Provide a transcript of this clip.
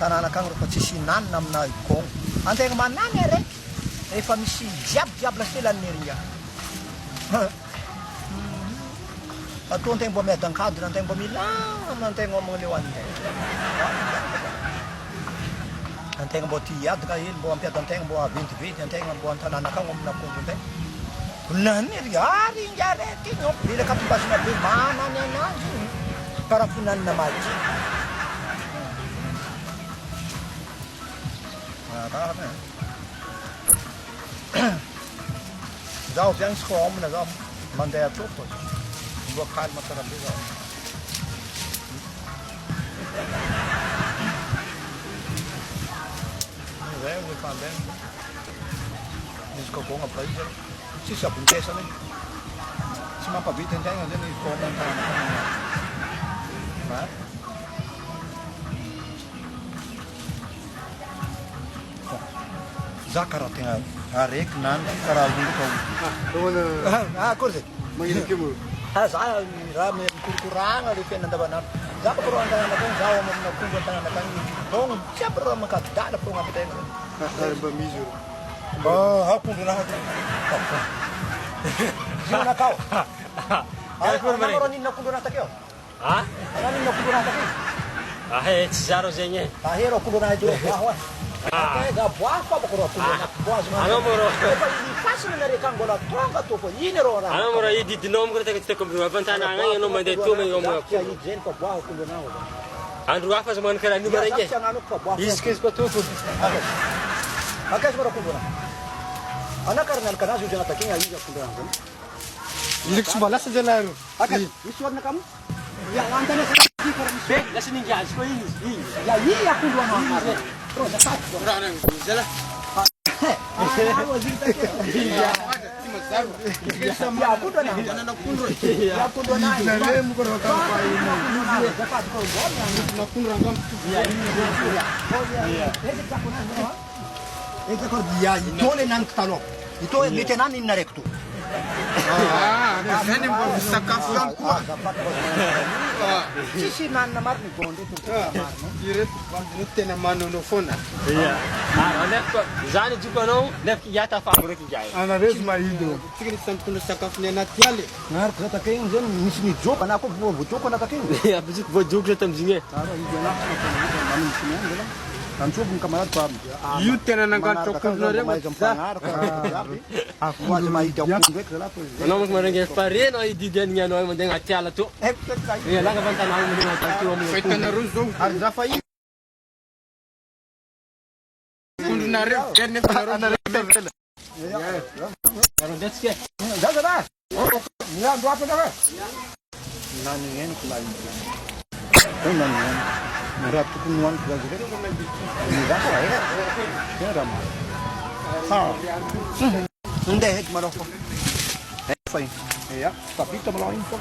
tanàna akagny rehefa tsisy nanina amina ikogno antegna manany araiky efa misy jiabijiaby laselan'ny eringa ataontegna mbo miadankadina antegna mbo milama antegna omagnaneo antegna antegna mbo ty hiadaka hely mbo ampiadantegna mbo aventivety antegna mbo antanàna akagny amina akondro antegna nanny ary ingaraiky igny mila kapimbasina be manany anazy igny parafonanina maty zaho avy agny iska homana zaho mandeha atoko mbo kalma tsara be zaho zay rehefa andeha izy kagogna ba izy tsisy abondesana tsy mampavita antegna zany izy kô homana za karaha tegna araiky nany karaha olondraka akory zay magniky mo za raha mikorokoragna le fiaina andavanandro za baka rô antanàna akagny za amina akombo antanàna akagny bon tsy aby rô makadidala fô agnapitegna mba misy akondro naha zinanakao anao ninona akondro naha takeo anao ninona akondro naha takeo tsy za rô zegny e ahero akondro naha dio boaho za boaho baka rô akondro naha anao mo rô efa ifasina nareka agny mbola tonga to fô iny rô raha anao mo rô ididinao mo teka tsy teko avantanagna agny anao mandeha toma iomagna idy zeny fa boaho akondro naha andro hafa za magnano karaha nio maraiky e izy kizy koa toko akaiza mara akondro naha anao karaha mialaka anazy io zay anatakegna izy akondro naha zany ileko tsy mba lasa zay lahy ro akaiza misy orina kamo antanesa be lasa ningazy koa igny igny ya i akondro naha rô zafaty raha nang zala ito le naniko taloha ito mety anany inona raiky to zany mba misakafo ihany koa tsisy nanina mariny gonde ireto bandino tena manonao foana nefa zany joko anao nefa hiata fango raiky gay anareo sy mahidy tsika nisy sampitondra sakafo ny anaty aly nariko zatakegny zany misy mijoko anako vojoko anatakegny apitsiko voajoko za tamizigny e Anjobo ny camarade fa io tena nangatitra akondronareo azy mahity akondro eky zala anao moko marangy pare anao ididianigny anao mandeha agnaty ala to langa avantanagna mandeha agnaty ala to fahitanareo zao ary za fa iny akondronareo kary nefa nareo arondetsika za zala miandro ato zaka naneniko la naneniko raha tokony hoaniko za zay ndeha eky malao fô fa iny ia fa vita malao iny fô